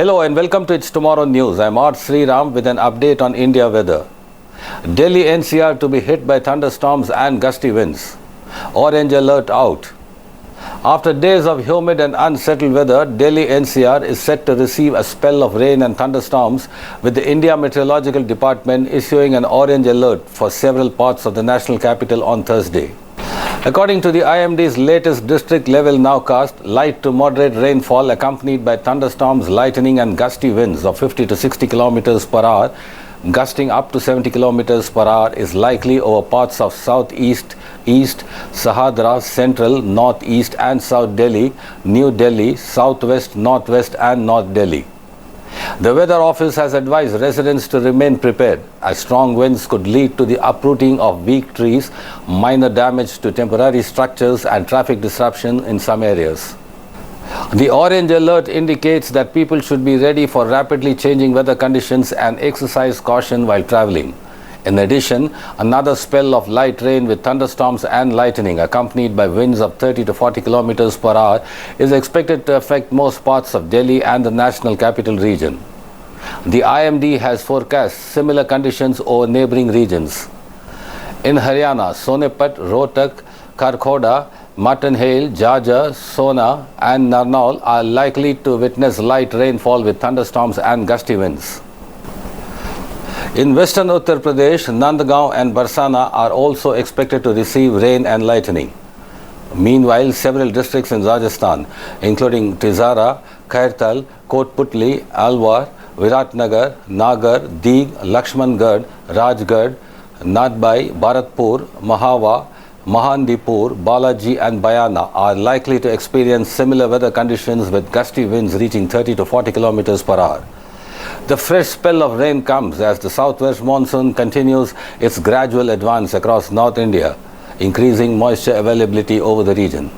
Hello and welcome to It's Tomorrow News. I'm R. Sriram with an update on India weather. Delhi NCR to be hit by thunderstorms and gusty winds. Orange alert out. After days of humid and unsettled weather, Delhi NCR is set to receive a spell of rain and thunderstorms, with the India Meteorological Department issuing an orange alert for several parts of the national capital on Thursday. According to the IMD's latest district level nowcast, light to moderate rainfall accompanied by thunderstorms, lightning and gusty winds of 50 to 60 kilometers per hour, gusting up to 70 kilometers per hour is likely over parts of southeast, east, Sahadra, central, northeast and south Delhi, New Delhi, southwest, northwest and north Delhi. The Weather Office has advised residents to remain prepared, as strong winds could lead to the uprooting of weak trees, minor damage to temporary structures and traffic disruption in some areas. The orange alert indicates that people should be ready for rapidly changing weather conditions and exercise caution while traveling. In addition, another spell of light rain with thunderstorms and lightning accompanied by winds of 30 to 40 kilometers per hour is expected to affect most parts of Delhi and the national capital region. The IMD has forecast similar conditions over neighboring regions. In Haryana, Sonepat, Rohtak, Karkhoda, Mutton Hale, Jhajjar, Sona and Narnaul are likely to witness light rainfall with thunderstorms and gusty winds. In western Uttar Pradesh, Nandgaon and Barsana are also expected to receive rain and lightning. Meanwhile, several districts in Rajasthan, including Tizara, Khairtal, Kotputli, Alwar, Viratnagar, Nagar, Deeg, Lakshmangarh, Rajgarh, Nadbai, Bharatpur, Mahava, Mahandipur, Balaji and Bayana are likely to experience similar weather conditions with gusty winds reaching 30 to 40 kilometers per hour. The fresh spell of rain comes as the southwest monsoon continues its gradual advance across North India, increasing moisture availability over the region.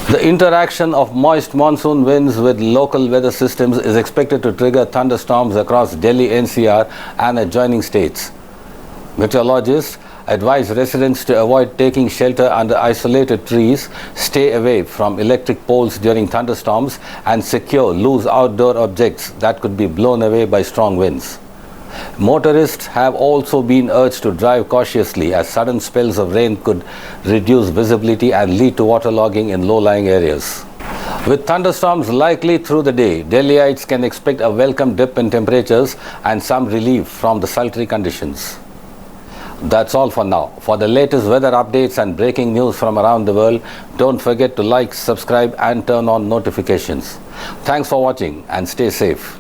The interaction of moist monsoon winds with local weather systems is expected to trigger thunderstorms across Delhi NCR and adjoining states. Meteorologists advise residents to avoid taking shelter under isolated trees, stay away from electric poles during thunderstorms, and secure loose outdoor objects that could be blown away by strong winds. Motorists have also been urged to drive cautiously, as sudden spells of rain could reduce visibility and lead to waterlogging in low-lying areas. With thunderstorms likely through the day, Delhiites can expect a welcome dip in temperatures and some relief from the sultry conditions. That's all for now. For the latest weather updates and breaking news from around the world, don't forget to like, subscribe and turn on notifications. Thanks for watching and stay safe.